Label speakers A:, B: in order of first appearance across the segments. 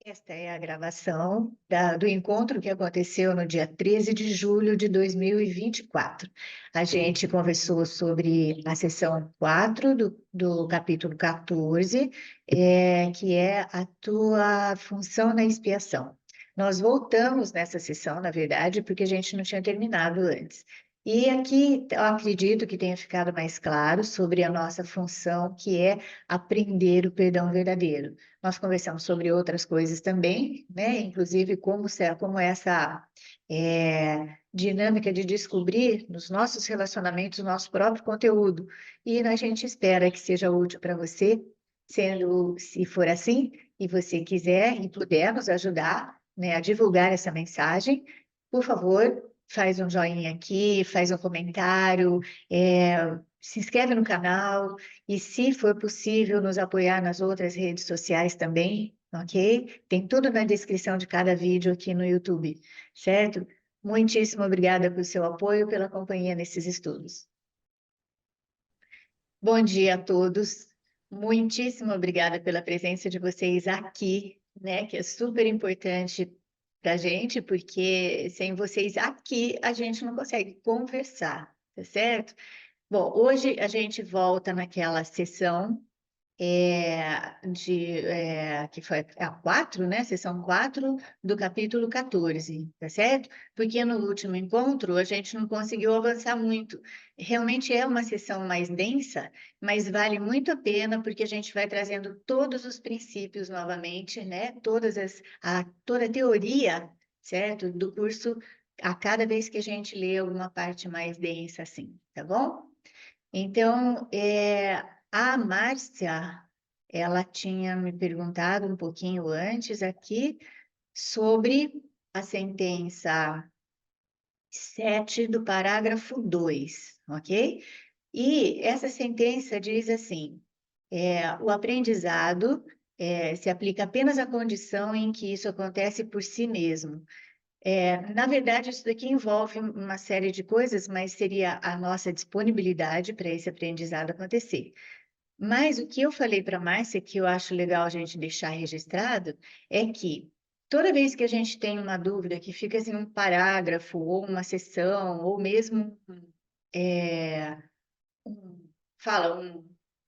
A: Esta é a gravação do encontro que aconteceu no dia 13 de julho de 2024. A gente conversou sobre a sessão 4 do capítulo 14, que é a tua função na expiação. Nós voltamos nessa sessão, na verdade, porque a gente não tinha terminado antes. E aqui eu acredito que tenha ficado mais claro sobre a nossa função, que é aprender o perdão verdadeiro. Nós conversamos sobre outras coisas também, né? Inclusive como essa dinâmica de descobrir nos nossos relacionamentos o nosso próprio conteúdo. E a gente espera que seja útil para você, se for assim, e você quiser e puder nos ajudar, né, a divulgar essa mensagem, por favor, faz um joinha aqui, faz um comentário, se inscreve no canal. E se for possível, nos apoiar nas outras redes sociais também, ok? Tem tudo na descrição de cada vídeo aqui no YouTube, certo? Muitíssimo obrigada pelo seu apoio, pela companhia nesses estudos. Bom dia a todos. Muitíssimo obrigada pela presença de vocês aqui, né? Que é super importante para a gente, porque sem vocês aqui a gente não consegue conversar, tá certo? Bom, hoje a gente volta naquela sessão que foi a 4, né? Sessão 4 do capítulo 14, tá certo? Porque no último encontro a gente não conseguiu avançar muito. Realmente é uma sessão mais densa, mas vale muito a pena porque a gente vai trazendo todos os princípios novamente, né? Toda a teoria, certo? Do curso a cada vez que a gente lê alguma parte mais densa assim, tá bom? Então, a Márcia, ela tinha me perguntado um pouquinho antes aqui sobre a sentença 7 do parágrafo 2, ok? E essa sentença diz assim: o aprendizado se aplica apenas à condição em que isso acontece por si mesmo. Na verdade, isso daqui envolve uma série de coisas, mas seria a nossa disponibilidade para esse aprendizado acontecer. Mas o que eu falei para a Márcia, que eu acho legal a gente deixar registrado, é que toda vez que a gente tem uma dúvida, que fica assim um parágrafo, ou uma seção, ou mesmo é, um- fala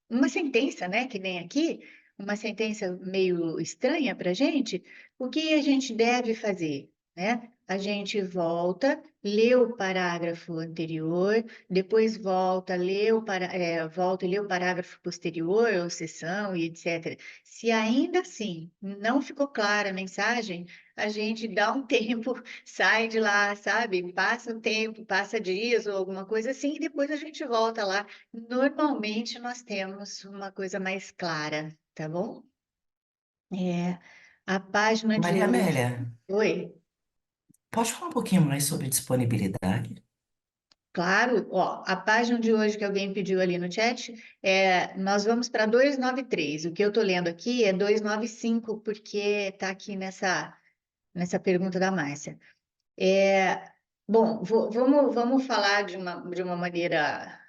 A: uma sentença, né, que nem aqui, uma sentença meio estranha para a gente, o que a gente deve fazer, né? A gente volta, lê o parágrafo anterior, depois volta e lê o parágrafo posterior, ou seção e etc. Se ainda assim não ficou clara a mensagem, a gente dá um tempo, sai de lá, sabe? Passa um tempo, passa dias ou alguma coisa assim, e depois a gente volta lá. Normalmente nós temos uma coisa mais clara, tá bom? É, a página de
B: Maria
A: hoje.
B: Amélia,
A: Oi,
B: pode falar um pouquinho mais sobre disponibilidade?
A: claro, ó, a página de hoje que alguém pediu ali no chat, nós vamos para 293. O que eu estou lendo aqui é 295, porque está aqui nessa pergunta da Márcia. É, bom, vamos falar de uma maneira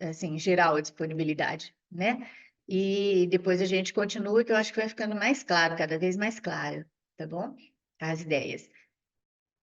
A: assim, geral a disponibilidade, né? E depois a gente continua, que eu acho que vai ficando mais claro, cada vez mais claro, tá bom? As ideias.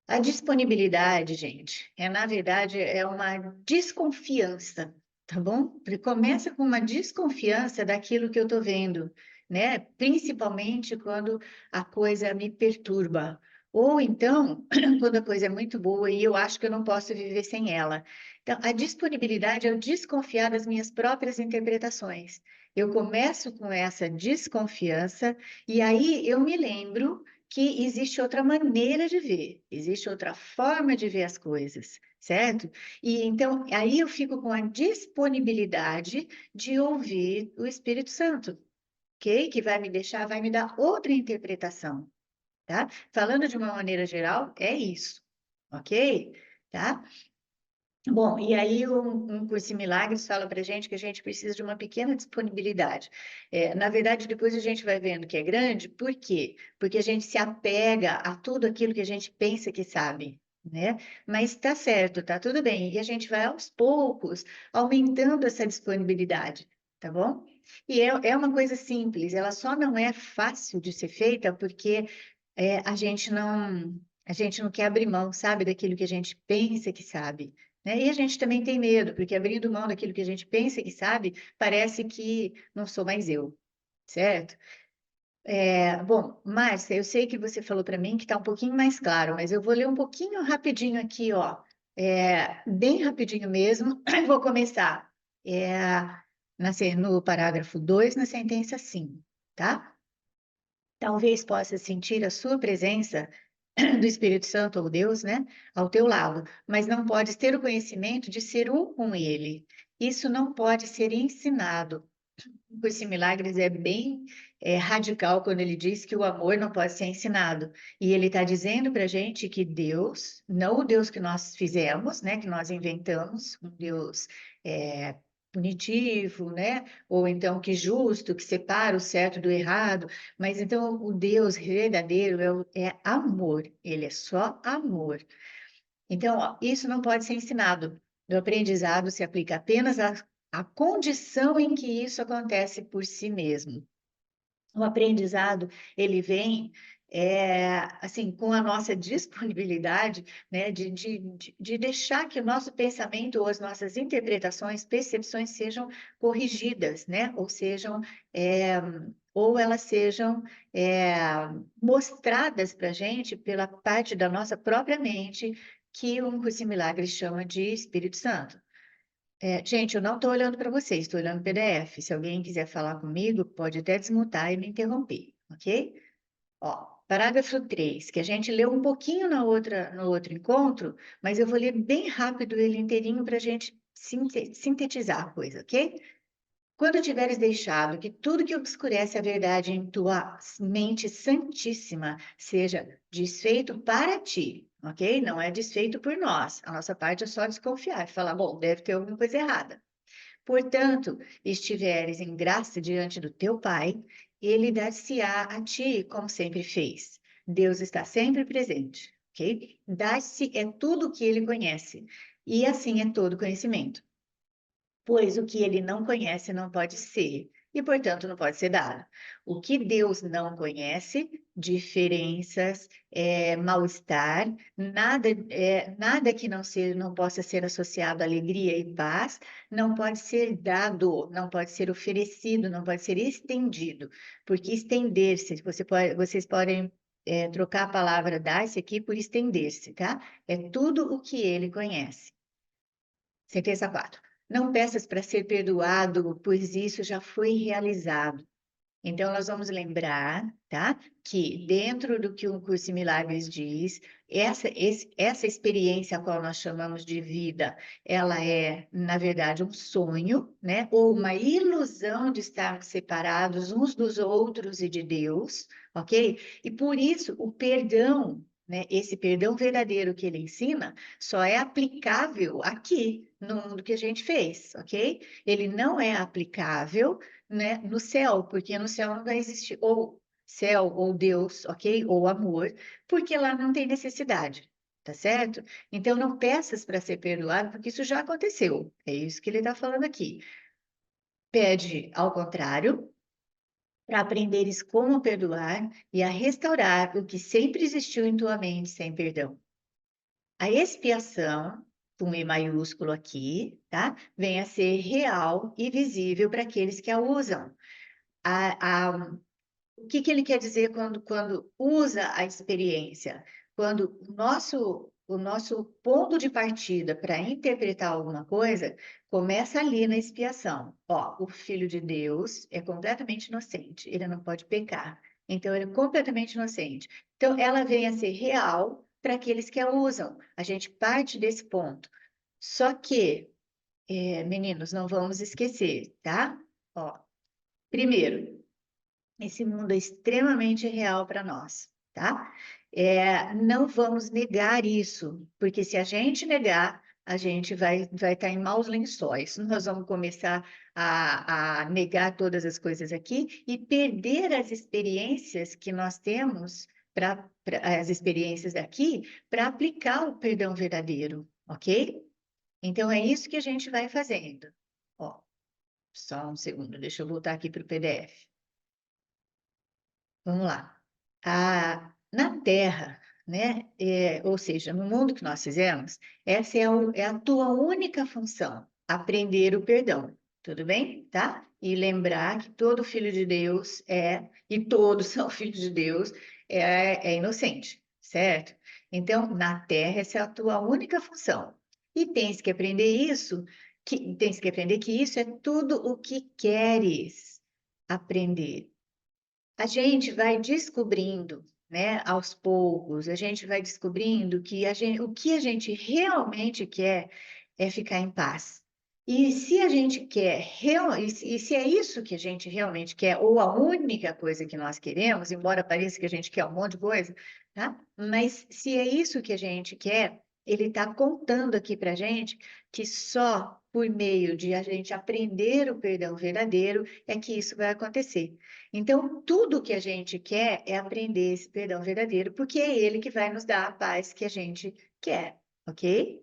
A: A disponibilidade, gente, na verdade, é uma desconfiança, tá bom? Começa com uma desconfiança daquilo que eu estou vendo, né? Principalmente quando a coisa me perturba. Ou então, quando a coisa é muito boa e eu acho que eu não posso viver sem ela. Então, a disponibilidade é eu desconfiar das minhas próprias interpretações. Eu começo com essa desconfiança e aí eu me lembro que existe outra maneira de ver, existe outra forma de ver as coisas, certo? E então, aí eu fico com a disponibilidade de ouvir o Espírito Santo, ok? Que vai me dar outra interpretação, tá? Falando de uma maneira geral, é isso, ok? Tá? Bom, e aí um curso em milagres fala para a gente que a gente precisa de uma pequena disponibilidade. Na verdade, depois a gente vai vendo que é grande, por quê? Porque a gente se apega a tudo aquilo que a gente pensa que sabe, né? Mas está certo, tá tudo bem. E a gente vai aos poucos aumentando essa disponibilidade, tá bom? E é uma coisa simples, ela só não é fácil de ser feita porque a gente não quer abrir mão, sabe, daquilo que a gente pensa que sabe, né? E a gente também tem medo, porque abrindo mão daquilo que a gente pensa que sabe, parece que não sou mais eu, certo? Bom, Márcia, eu sei que você falou para mim que está um pouquinho mais claro, mas eu vou ler um pouquinho rapidinho aqui, ó, bem rapidinho mesmo. Vou começar no parágrafo 2, na sentença 5, tá? Talvez possa sentir a sua presença do Espírito Santo ou Deus, né, ao teu lado, mas não podes ter o conhecimento de ser um com ele. Isso não pode ser ensinado. O Curso em Milagres é bem radical quando ele diz que o amor não pode ser ensinado. E ele está dizendo para a gente que Deus, não o Deus que nós fizemos, né, que nós inventamos, um Deus é, punitivo, né, ou então que justo, que separa o certo do errado, mas então o Deus verdadeiro é amor, ele é só amor. Então, ó, isso não pode ser ensinado. O aprendizado se aplica apenas à condição em que isso acontece por si mesmo. O aprendizado, ele vem, assim, com a nossa disponibilidade, né, de deixar que o nosso pensamento ou as nossas interpretações, percepções sejam corrigidas, né, é, ou elas sejam é, mostradas para a gente pela parte da nossa própria mente, que o Curso em Milagres chama de Espírito Santo. Gente, eu não estou olhando para vocês, estou olhando o PDF. Se alguém quiser falar comigo, pode até desmutar e me interromper, ok? Ó, parágrafo 3, que a gente leu um pouquinho no outro encontro, mas eu vou ler bem rápido ele inteirinho para a gente sintetizar a coisa, ok? Quando tiveres deixado que tudo que obscurece a verdade em tua mente santíssima seja desfeito para ti, ok? Não é desfeito por nós. A nossa parte é só desconfiar e falar, bom, deve ter alguma coisa errada. Portanto, estiveres em graça diante do teu Pai, ele dar-se-á a ti como sempre fez. Deus está sempre presente, ok? Dar-se é tudo o que ele conhece, e assim é todo conhecimento, pois o que ele não conhece não pode ser, e portanto não pode ser dado. O que Deus não conhece, diferenças, mal-estar, nada que não possa ser associado à alegria e paz, não pode ser dado, não pode ser oferecido, não pode ser estendido, porque estender-se, vocês podem trocar a palavra dar-se aqui por estender-se, tá? É tudo o que ele conhece. Sentença 4. Não peças para ser perdoado, pois isso já foi realizado. Então, nós vamos lembrar, tá? Que dentro do que o Curso em Milagres diz, essa experiência a qual nós chamamos de vida, ela é, na verdade, um sonho, né? Ou uma ilusão de estarmos separados uns dos outros e de Deus, ok? E por isso, o perdão, né? Esse perdão verdadeiro que ele ensina, só é aplicável aqui, no mundo que a gente fez, ok? Ele não é aplicável, né, no céu, porque no céu não vai existir ou céu ou Deus, ok? Ou amor, porque lá não tem necessidade, tá certo? Então não peças para ser perdoado, porque isso já aconteceu. É isso que ele está falando aqui. Pede ao contrário, para aprenderes como perdoar e a restaurar o que sempre existiu em tua mente sem perdão. A expiação, com E maiúsculo aqui, tá? Vem a ser real e visível para aqueles que a usam. O que ele quer dizer quando usa a experiência? Quando o nosso ponto de partida para interpretar alguma coisa começa ali na expiação. Ó, o Filho de Deus é completamente inocente, ele não pode pecar. Então, ele é completamente inocente. Então, ela vem a ser real para aqueles que a usam. A gente parte desse ponto. Só que, meninos, não vamos esquecer, tá? Ó, primeiro, esse mundo é extremamente real para nós, tá? Não vamos negar isso, porque se a gente negar, a gente vai estar em maus lençóis. Nós vamos começar a negar todas as coisas aqui e perder as experiências que nós temos, as experiências daqui, para aplicar o perdão verdadeiro, ok? Então, é isso que a gente vai fazendo. Ó. Só um segundo, deixa eu voltar aqui para o PDF. Vamos lá. Na Terra, né? Ou seja, no mundo que nós fizemos, essa é a tua única função, aprender o perdão. Tudo bem? Tá? E lembrar que todo filho de Deus e todos são filhos de Deus, é inocente, certo? Então, na Terra, essa é a tua única função. E tens que aprender que isso é tudo o que queres aprender. A gente vai descobrindo, né, aos poucos, a gente vai descobrindo que o que a gente realmente quer é ficar em paz. E se a gente quer, e se é isso que a gente realmente quer, ou a única coisa que nós queremos, embora pareça que a gente quer um monte de coisa, tá? Mas se é isso que a gente quer, ele está contando aqui para a gente que só por meio de a gente aprender o perdão verdadeiro é que isso vai acontecer. Então, tudo que a gente quer é aprender esse perdão verdadeiro, porque é ele que vai nos dar a paz que a gente quer, ok?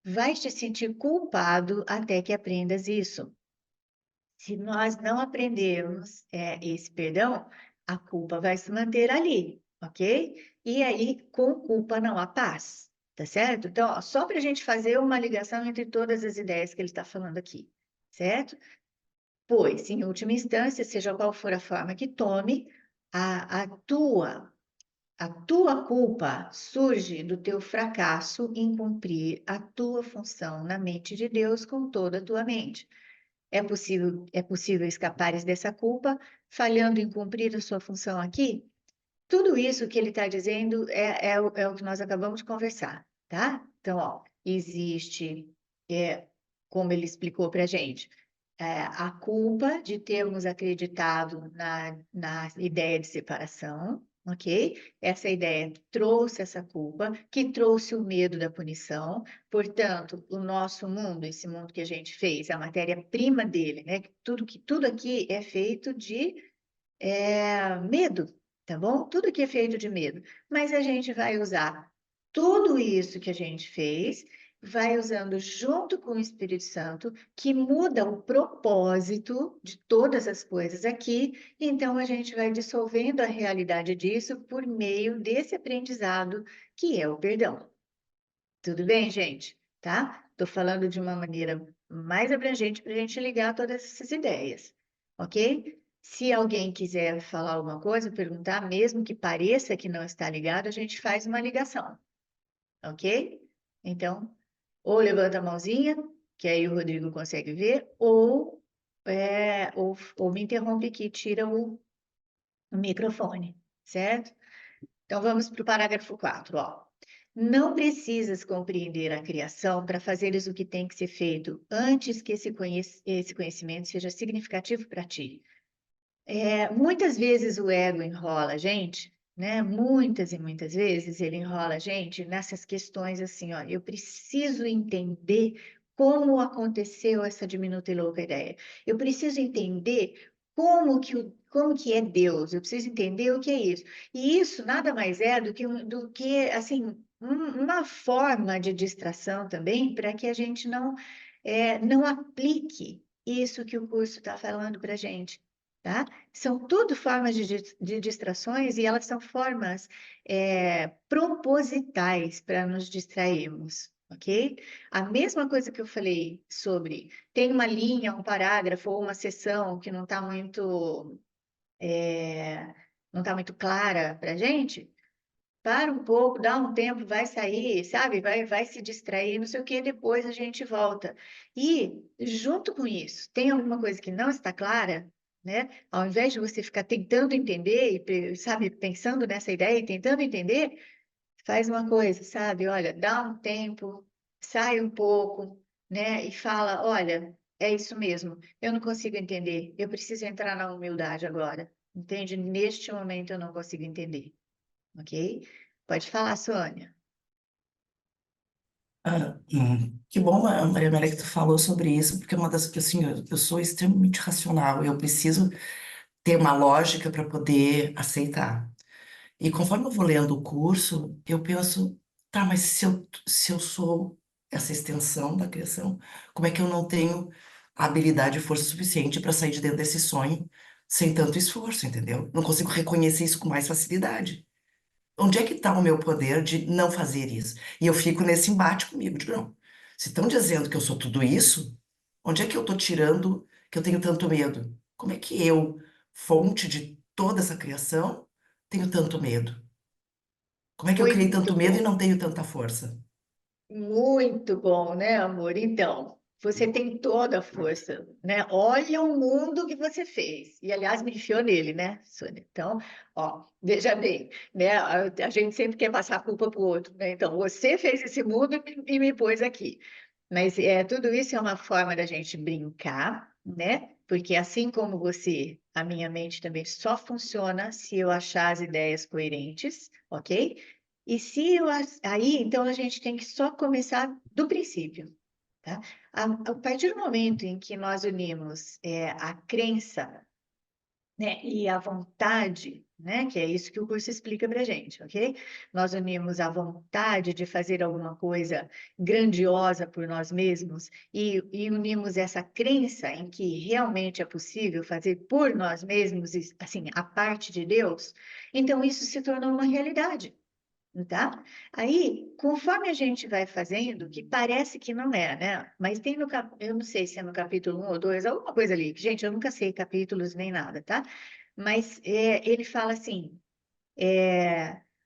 A: Vai te sentir culpado até que aprendas isso. Se nós não aprendermos esse perdão, a culpa vai se manter ali, ok? E aí, com culpa não há paz, tá certo? Então, ó, só para a gente fazer uma ligação entre todas as ideias que ele está falando aqui, certo? Pois, em última instância, seja qual for a forma que tome, a, a tua, a tua culpa surge do teu fracasso em cumprir a tua função na mente de Deus com toda a tua mente. É possível escapares dessa culpa falhando em cumprir a sua função aqui? Tudo isso que ele está dizendo é o que nós acabamos de conversar, tá? Então, ó, existe, como ele explicou para a gente, a culpa de termos acreditado na ideia de separação, ok? Essa ideia trouxe essa culpa, que trouxe o medo da punição. Portanto, o nosso mundo, esse mundo que a gente fez, a matéria-prima dele, né? Tudo aqui é feito de medo, tá bom? Tudo que é feito de medo. Mas a gente vai usar tudo isso que a gente fez, vai usando junto com o Espírito Santo, que muda o propósito de todas as coisas aqui. Então a gente vai dissolvendo a realidade disso por meio desse aprendizado que é o perdão. Tudo bem, gente? Tá? Estou falando de uma maneira mais abrangente para a gente ligar todas essas ideias, ok? Se alguém quiser falar alguma coisa, perguntar, mesmo que pareça que não está ligado, a gente faz uma ligação, ok? Então, ou levanta a mãozinha, que aí o Rodrigo consegue ver, ou me interrompe aqui, tira o microfone, certo? Então, vamos para o parágrafo 4, ó. Não precisas compreender a criação para fazeres o que tem que ser feito antes que esse conhecimento seja significativo para ti. Muitas vezes o ego enrola a gente, né? Muitas e muitas vezes ele enrola a gente nessas questões assim, ó, eu preciso entender como aconteceu essa diminuta e louca ideia. Eu preciso entender como que é Deus. Eu preciso entender o que é isso. E isso nada mais é do que assim, uma forma de distração também para que a gente não aplique isso que o curso está falando para a gente. Tá? São tudo formas de distrações e elas são formas propositais para nos distrairmos, ok? A mesma coisa que eu falei sobre tem uma linha, um parágrafo ou uma seção que não tá muito clara para a gente, para um pouco, dá um tempo, vai sair, sabe? Vai se distrair, não sei o que, depois a gente volta. E, junto com isso, tem alguma coisa que não está clara, né? Ao invés de você ficar tentando entender, sabe, pensando nessa ideia e tentando entender, faz uma coisa, sabe? Olha, dá um tempo, sai um pouco, né? E fala: olha, é isso mesmo, eu não consigo entender, eu preciso entrar na humildade agora, entende? Neste momento eu não consigo entender. Ok? Pode falar, Sônia.
B: Que bom, Maria Amélia, que tu falou sobre isso, porque é uma das que, assim, eu sou extremamente racional, eu preciso ter uma lógica para poder aceitar. E conforme eu vou lendo o curso, eu penso, tá, mas se eu sou essa extensão da criação, como é que eu não tenho habilidade e força suficiente para sair de dentro desse sonho sem tanto esforço, entendeu? Não consigo reconhecer isso com mais facilidade. Onde é que está o meu poder de não fazer isso? E eu fico nesse embate comigo, digo, não, se estão dizendo que eu sou tudo isso, onde é que eu estou tirando que eu tenho tanto medo? Como é que eu, fonte de toda essa criação, tenho tanto medo? Como é que eu criei
A: Muito
B: tanto medo e
A: bom.
B: não tenho tanta força?
A: Muito bom, né, amor? Então, você tem toda a força, né? Olha o mundo que você fez. E, aliás, me enfiou nele, né, Sônia? Então, ó, veja bem, né? A gente sempre quer passar a culpa para o outro, né? Então, você fez esse mundo e me pôs aqui. Mas tudo isso é uma forma da gente brincar, né? Porque assim como você, a minha mente também só funciona se eu achar as ideias coerentes, ok? E se eu, aí, então a gente tem que só começar do princípio, tá? A partir do momento em que nós unimos a crença, né, e a vontade, né, que é isso que o curso explica para gente, ok? Nós unimos a vontade de fazer alguma coisa grandiosa por nós mesmos e unimos essa crença em que realmente é possível fazer por nós mesmos, assim, a parte de Deus, então isso se tornou uma realidade. Tá? Aí, conforme a gente vai fazendo, que parece que não é, né? Mas tem eu não sei se é no capítulo 1 ou 2, alguma coisa ali. Gente, eu nunca sei capítulos nem nada, tá? Mas ele fala assim: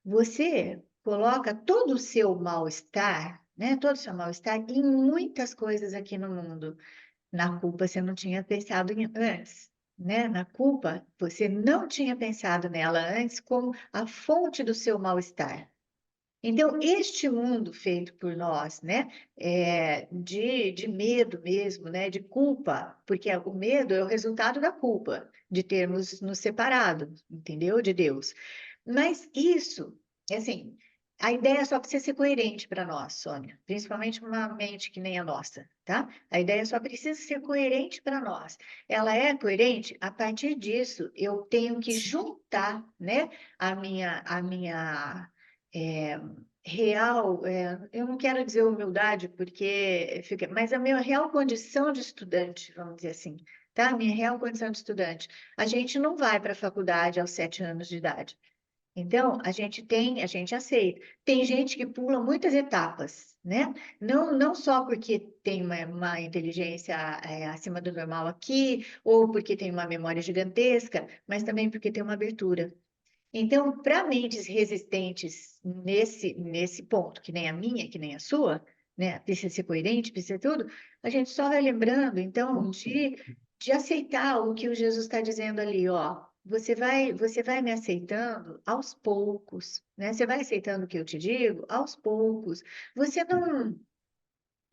A: você coloca todo o seu mal-estar, né? Todo o seu mal-estar em muitas coisas aqui no mundo. Na culpa você não tinha pensado antes. Né? Na culpa, você não tinha pensado nela antes como a fonte do seu mal-estar. Então, este mundo feito por nós, né, de medo mesmo, né, de culpa, porque o medo é o resultado da culpa, de termos nos separado, entendeu? De Deus. Mas isso, assim, a ideia só precisa ser coerente para nós, Sônia, principalmente uma mente que nem a nossa, tá? A ideia só precisa ser coerente para nós. Ela é coerente, a partir disso, eu tenho que juntar, né, a minha é, real, eu não quero dizer humildade, porque fica, mas a minha real condição de estudante, vamos dizer assim, tá? A minha real condição de estudante. A gente não vai para a faculdade aos 7 anos de idade. Então, a gente aceita. Tem gente que pula muitas etapas, né? Não só porque tem uma inteligência acima do normal aqui, ou porque tem uma memória gigantesca, mas também porque tem uma abertura. Então, para mentes resistentes nesse ponto, que nem a minha, que nem a sua, né? Precisa ser coerente, precisa ser tudo, a gente só vai lembrando, então, de aceitar o que o Jesus está dizendo ali, ó. Você vai me aceitando aos poucos, né? Você vai aceitando o que eu te digo aos poucos. Você não,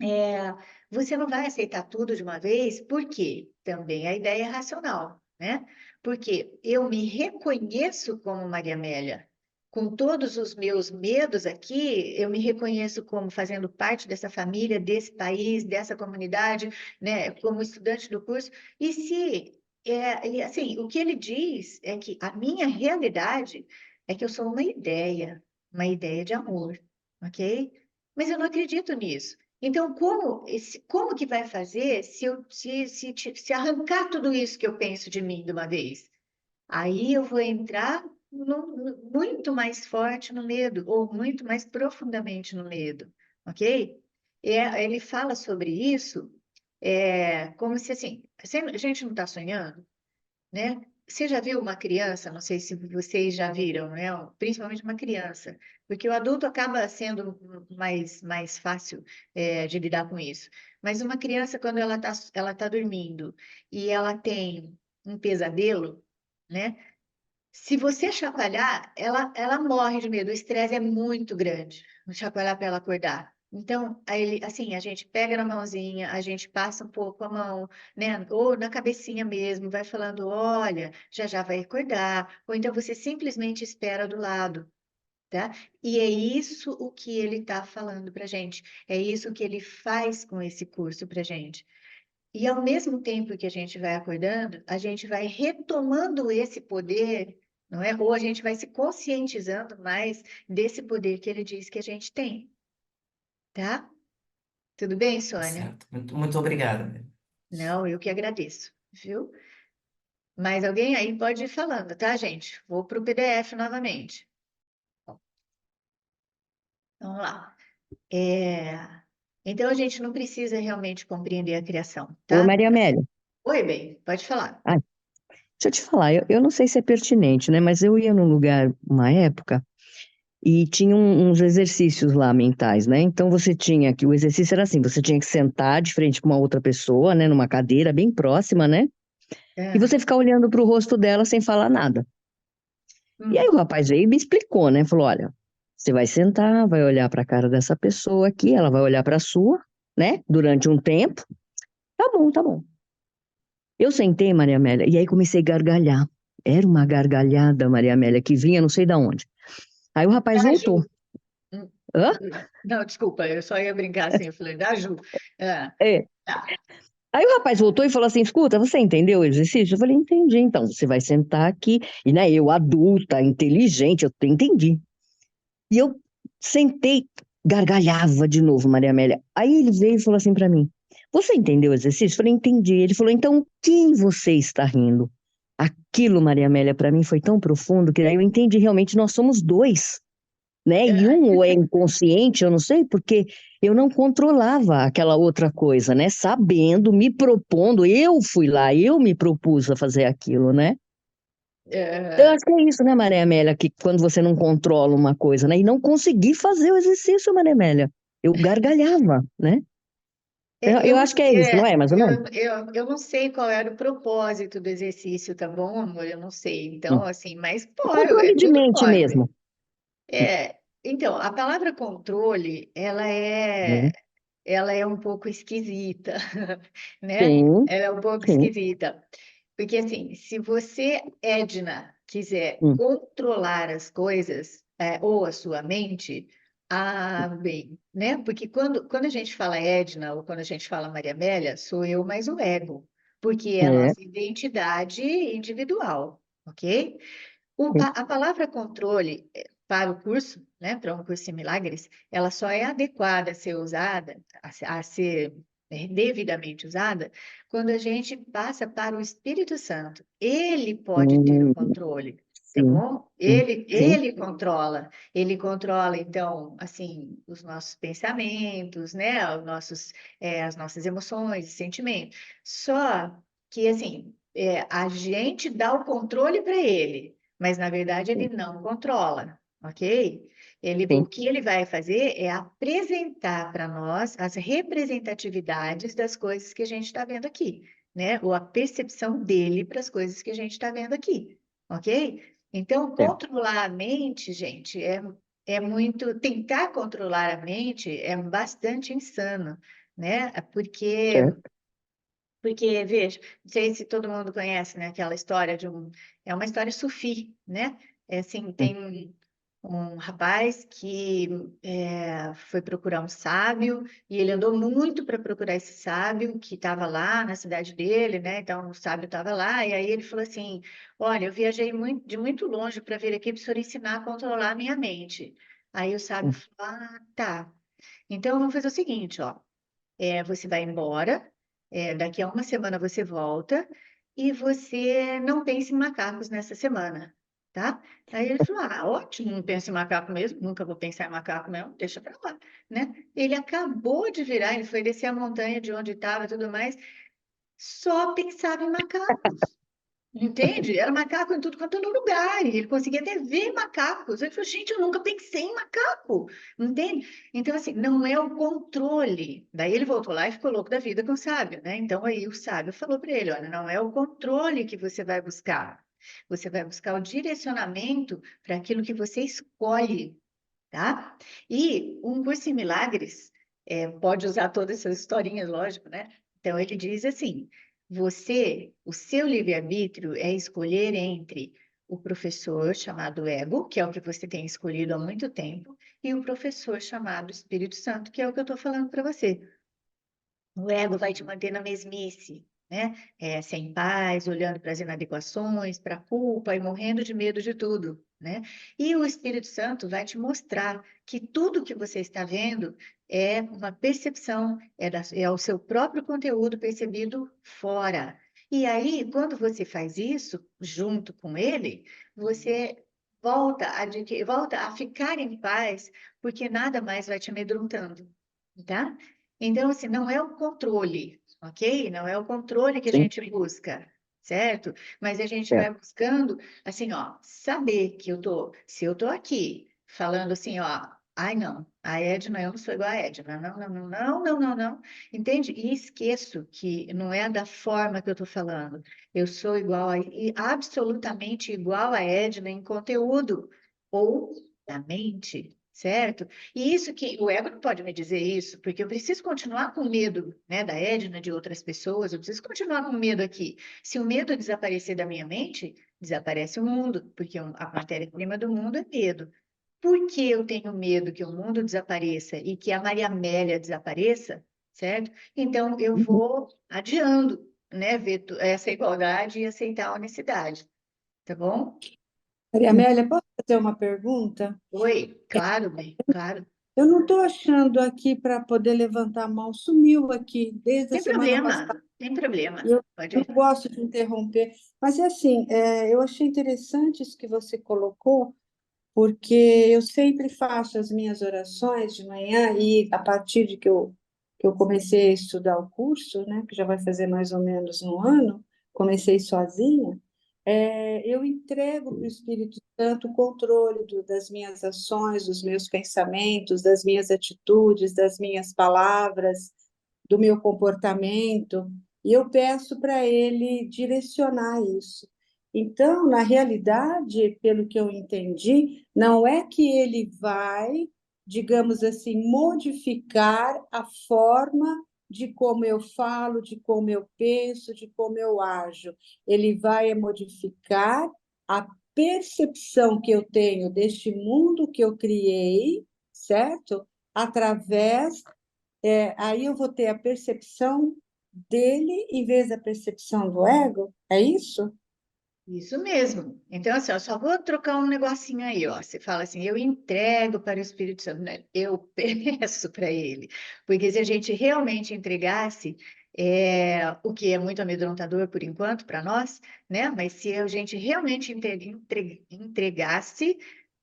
A: é, você não vai aceitar tudo de uma vez, porque também a ideia é racional, né? Porque eu me reconheço como Maria Amélia. Com todos os meus medos aqui, eu me reconheço como fazendo parte dessa família, desse país, dessa comunidade, né? Como estudante do curso. E se, e assim, o que ele diz é que a minha realidade é que eu sou uma ideia de amor, ok? Mas eu não acredito nisso. Então, como que vai fazer se eu se arrancar tudo isso que eu penso de mim de uma vez? Aí eu vou entrar muito mais forte no medo, ou muito mais profundamente no medo, ok? Ele fala sobre isso como se assim, a gente não está sonhando, né? Você já viu uma criança, não sei se vocês já viram, né? Principalmente uma criança, porque o adulto acaba sendo mais fácil de lidar com isso. Mas uma criança, quando ela tá dormindo e ela tem um pesadelo, né? Se você chacoalhar, ela morre de medo. O estresse é muito grande. Chacoalhar para ela acordar. Então, aí assim, a gente pega na mãozinha, a gente passa um pouco a mão, né? Ou na cabecinha mesmo, vai falando, olha, já já vai acordar. Ou então você simplesmente espera do lado, tá? E é isso o que ele está falando para gente. É isso que ele faz com esse curso para gente. E ao mesmo tempo que a gente vai acordando, a gente vai retomando esse poder, não é? Ou a gente vai se conscientizando mais desse poder que ele diz que a gente tem, tá? Tudo bem,
B: Tá
A: Sônia?
B: certo. Muito, muito obrigada.
A: Não, eu que agradeço, viu? Mas alguém aí pode ir falando, tá, gente? Vou para o PDF novamente. Vamos lá. É, Então, a gente não precisa realmente compreender a criação,
C: Ô,
A: tá?
C: Maria Amélia,
A: Oi, bem, pode falar.
C: ah, deixa eu te falar, eu não sei se é pertinente, né? Mas eu ia num lugar, uma época, e tinha uns exercícios lá mentais, né? Então você tinha que, o exercício era assim, você tinha que sentar de frente com uma outra pessoa, né? Numa cadeira bem próxima, né? E
A: É,
C: você ficar olhando para o rosto dela sem falar nada. E aí
A: hum,
C: o rapaz veio e me explicou, né? Falou: olha, você vai sentar, vai olhar para a cara dessa pessoa aqui, ela vai olhar para a sua, né? Durante um tempo. Tá bom, tá bom. Eu sentei, Maria Amélia, e aí comecei a gargalhar. Era uma gargalhada, Maria Amélia, que vinha não sei da onde. Aí o rapaz
A: da
C: voltou.
A: Ju. Hum,
C: Hã?
A: Não, desculpa, eu só ia brincar assim, eu falei, da Ju. Ah,
C: É.
A: tá.
C: Aí o rapaz voltou e falou assim: escuta, você entendeu o exercício? Eu falei: entendi, então você vai sentar aqui. E né, eu, adulta, inteligente, eu entendi. E eu sentei, gargalhava de novo, Maria Amélia. Aí ele veio e falou assim para mim: você entendeu o exercício? Eu falei: entendi. Ele falou: então quem você está rindo? Aquilo, Maria Amélia, para mim foi tão profundo que aí eu entendi realmente nós somos dois, né? E
A: É,
C: um ou é inconsciente, eu não sei, porque eu não controlava aquela outra coisa, né? Sabendo, me propondo, eu fui lá, eu me propus a fazer aquilo, né? Então, eu
A: é,
C: acho que é isso, né, Maria Amélia, que quando você não controla uma coisa, né? E não consegui fazer o exercício, Maria Amélia. Eu gargalhava, né? Eu
A: eu,
C: acho que é isso, não é, mais ou menos?
A: eu não sei qual era o propósito do exercício, tá bom, amor? Eu não sei. Então,
C: Hum.
A: assim, mas
C: É
A: pode,
C: controle de
A: tudo
C: mente
A: pode.
C: mesmo.
A: Então, a palavra controle,
C: Hum.
A: ela é um pouco esquisita, né?
C: Sim,
A: Ela é um pouco
C: sim.
A: esquisita. Porque, assim, se você, Edna, quiser
C: Hum.
A: controlar as coisas, ou a sua mente, bem, né? Porque quando a gente fala Edna ou quando a gente fala Maria Amélia, sou eu mais o ego, porque é a
C: É,
A: nossa identidade individual, ok?
C: sim.
A: A palavra controle para o curso, né, para um curso em milagres, ela só é adequada a ser usada, a ser devidamente usada, quando a gente passa para o Espírito Santo. Ele pode ter o
C: Hum,
A: controle, tá
C: sim,
A: bom?
C: sim, sim,
A: Ele controla, então, assim, os nossos pensamentos, né, as nossas emoções e sentimentos. Só que, assim, a gente dá o controle para ele, mas na verdade ele
C: sim,
A: não controla, ok? O
C: sim,
A: que ele vai fazer é apresentar para nós as representatividades das coisas que a gente está vendo aqui, né? Ou a percepção dele para as coisas que a gente está vendo aqui, ok? Então,
C: certo,
A: controlar a mente, gente, é muito. Tentar controlar a mente é bastante insano, né?
C: certo.
A: Veja, não sei se todo mundo conhece, né, aquela história é uma história sufi, né? É assim,
C: Hum,
A: tem um rapaz que foi procurar um sábio e ele andou muito para procurar esse sábio que estava lá na cidade dele, né? Então o sábio estava lá e aí ele falou assim: olha, eu viajei de muito longe para vir aqui para o senhor ensinar a controlar a minha mente. Aí o sábio
C: hum,
A: falou: ah, tá. Então vamos fazer o seguinte, ó. Você vai embora, daqui a uma semana você volta e você não pense em macacos nessa semana, tá? Aí ele falou: ah, ótimo, não penso em macaco mesmo, nunca vou pensar em macaco mesmo, deixa pra lá, né? Ele acabou de virar, ele foi descer a montanha de onde estava e tudo mais, só pensava em macacos. Entende? Era macaco em tudo quanto era lugar. E ele conseguia até ver macacos. Ele falou, gente, eu nunca pensei em macaco. Entende? Então, assim, não é o controle. Daí ele voltou lá e ficou louco da vida com o sábio, né? Então, aí o sábio falou para ele: olha, não é o controle que você vai buscar. Você vai buscar o direcionamento para aquilo que você escolhe, tá? E um curso em milagres pode usar todas essas historinhas, lógico, né? Então ele diz assim: o seu livre-arbítrio é escolher entre o professor chamado ego, que é o que você tem escolhido há muito tempo, e o professor chamado Espírito Santo, que é o que eu estou falando para você. O ego vai te manter na mesmice, né? Sem paz, olhando para as inadequações, para a culpa e morrendo de medo de tudo, né? E o Espírito Santo vai te mostrar que tudo que você está vendo é uma percepção, é o seu próprio conteúdo percebido fora. E aí, quando você faz isso junto com ele, você volta a ficar em paz, porque nada mais vai te amedrontando, tá? Então, assim, não é o controle, ok? Não é o controle que a
C: Sim,
A: gente busca, certo? Mas a gente
C: é.
A: vai buscando, assim, ó, saber que se eu tô aqui falando assim, ó, ai não, a Edna, eu não sou igual a Edna, não, não, não, não, não, não, não, entende? E esqueço que não é da forma que eu tô falando, eu sou absolutamente igual a Edna em conteúdo, ou da mente, certo? E isso que o ego não pode me dizer isso, porque eu preciso continuar com medo, né, da Edna, de outras pessoas, eu preciso continuar com medo aqui. Se o medo desaparecer da minha mente, desaparece o mundo, porque a matéria-prima do mundo é medo. Por que eu tenho medo que o mundo desapareça e que a Maria Amélia desapareça, certo? Então eu
C: Uhum.
A: vou adiando, né, ver essa igualdade e aceitar a honestidade, tá bom?
D: Maria Amélia, posso fazer uma pergunta?
A: Oi, claro, bem, claro.
D: Eu não estou achando aqui para poder levantar a mão, sumiu aqui desde a
A: Tem
D: semana passada.
A: problema, tem problema.
D: Eu não
A: Pode.
D: gosto de interromper, mas é assim, eu achei interessante isso que você colocou, porque eu sempre faço as minhas orações de manhã e a partir de que eu comecei a estudar o curso, né, que já vai fazer mais ou menos um ano, comecei sozinha, eu entrego para o Espírito Santo o controle das minhas ações, dos meus pensamentos, das minhas atitudes, das minhas palavras, do meu comportamento, e eu peço para ele direcionar isso. Então, na realidade, pelo que eu entendi, não é que ele vai, digamos assim, modificar a forma de como eu falo, de como eu penso, de como eu ajo. Ele vai modificar a percepção que eu tenho deste mundo que eu criei, certo? Através, aí eu vou ter a percepção dele em vez da percepção do ego, é isso?
A: Isso mesmo. Então, assim, ó, só vou trocar um negocinho aí, ó. Você fala assim, eu entrego para o Espírito Santo, né? Eu peço para ele. Porque se a gente realmente entregasse, o que é muito amedrontador por enquanto para nós, né? Mas se a gente realmente entregasse,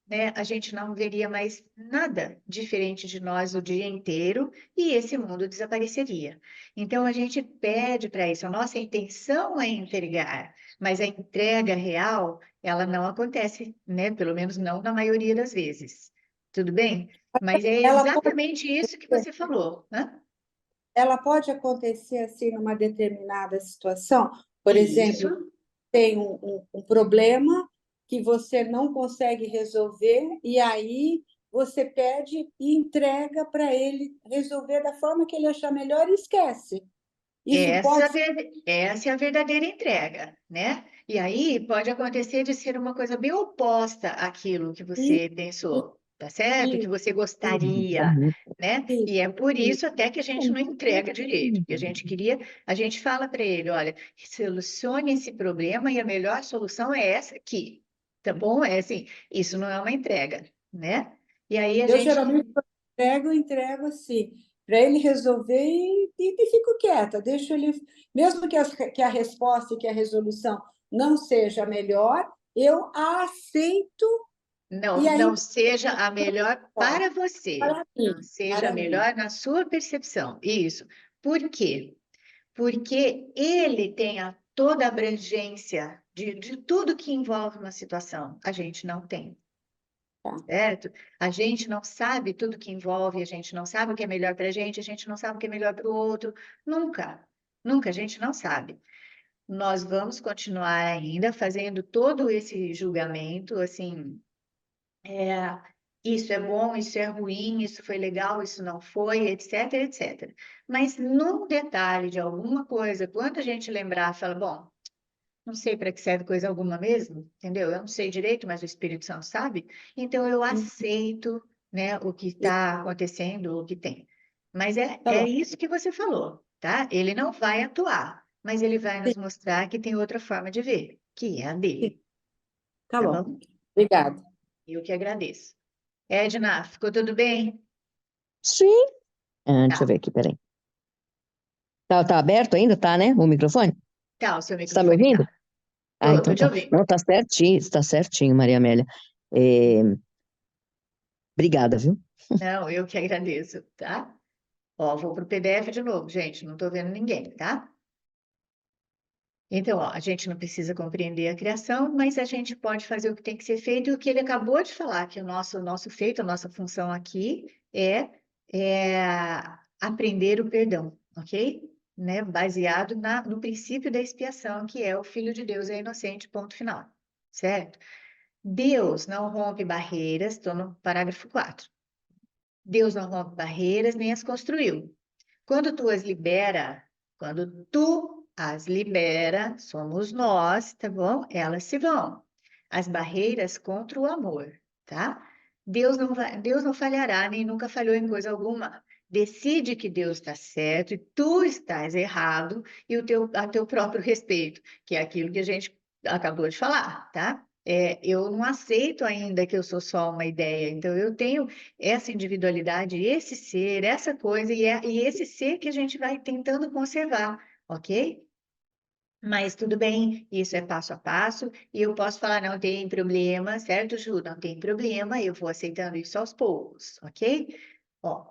A: né, a gente não veria mais nada diferente de nós o dia inteiro e esse mundo desapareceria. Então, a gente pede para isso, a nossa intenção é entregar, mas a entrega real, ela não acontece, né? Pelo menos não na maioria das vezes. Tudo bem? Mas é
D: Ela pode,
A: exatamente isso que você falou, né?
D: ela pode acontecer assim numa determinada situação. Por
A: Isso.
D: exemplo, tem um problema que você não consegue resolver, e aí você pede e entrega para ele resolver da forma que ele achar melhor e esquece. Isso pode ser.
A: Essa é a verdadeira entrega, né? E aí pode acontecer de ser uma coisa bem oposta àquilo que você pensou, tá certo? Que você gostaria, né? E é por isso até que a gente não entrega direito, porque a gente fala para ele, olha, solucione esse problema e a melhor solução é essa aqui, tá bom? É assim, isso não é uma entrega, né? E aí a
D: Eu
A: gente
D: geralmente eu entrego assim, para ele resolver e fico quieta, deixo ele, mesmo que a resposta e que a resolução não seja a melhor, eu a aceito e aí
A: não seja a melhor para você,
D: para
A: não
D: mim,
A: seja a
D: para mim.
A: melhor na sua percepção. Isso. Por quê? Porque ele tem toda a abrangência de tudo que envolve uma situação. A gente não tem,
D: Tá.
A: certo? A gente não sabe tudo que envolve, a gente não sabe o que é melhor para a gente não sabe o que é melhor para o outro. Nunca, nunca a gente não sabe. Nós vamos continuar ainda fazendo todo esse julgamento, assim, isso é bom, isso é ruim, isso foi legal, isso não foi, etc, etc. Mas num detalhe de alguma coisa, quando a gente lembrar, fala, bom, não sei para que serve coisa alguma mesmo, entendeu? Eu não sei direito, mas o Espírito Santo sabe. Então eu aceito, né, o que está acontecendo, o que tem. Mas
D: Tá
A: é
D: bom.
A: isso que você falou, tá? Ele não vai atuar, mas ele vai nos mostrar que tem outra forma de ver, que é a dele,
D: Tá
A: tá
D: bom.
A: bom?
D: Obrigada.
A: Eu que agradeço. Edna, ficou tudo bem?
C: Sim, Deixa eu ver aqui, peraí. Tá aberto ainda? Tá, né? O microfone?
A: Tá, o seu
C: Você tá me
A: microfone
C: ouvindo?
A: tá. Tô
C: Então
A: te
C: tá.
A: ouvindo.
C: Não, tá certinho, Maria Amélia. É, Obrigada, viu?
A: Não, eu que agradeço, tá? Ó, vou pro PDF de novo, gente, não tô vendo ninguém, tá? Então, ó, a gente não precisa compreender a criação, mas a gente pode fazer o que tem que ser feito, e o que ele acabou de falar, que o nosso feito, a nossa função aqui é aprender o perdão, ok? Né? Baseado no princípio da expiação, que é o Filho de Deus é inocente, ponto final, certo? Deus não rompe barreiras, estou no parágrafo 4. Deus não rompe barreiras nem as construiu. Quando tu as libera, quando tu as libera, somos nós, tá bom? Elas se vão. As barreiras contra o amor, tá? Deus não falhará, nem nunca falhou em coisa alguma. Decide que Deus está certo e tu estás errado e a teu próprio respeito, que é aquilo que a gente acabou de falar, tá? Eu não aceito ainda que eu sou só uma ideia, então eu tenho essa individualidade, esse ser, essa coisa, e esse ser que a gente vai tentando conservar, ok? Mas tudo bem, isso é passo a passo, e eu posso falar, não tem problema, certo, Ju? Não tem problema, eu vou aceitando isso aos poucos, ok? Ó,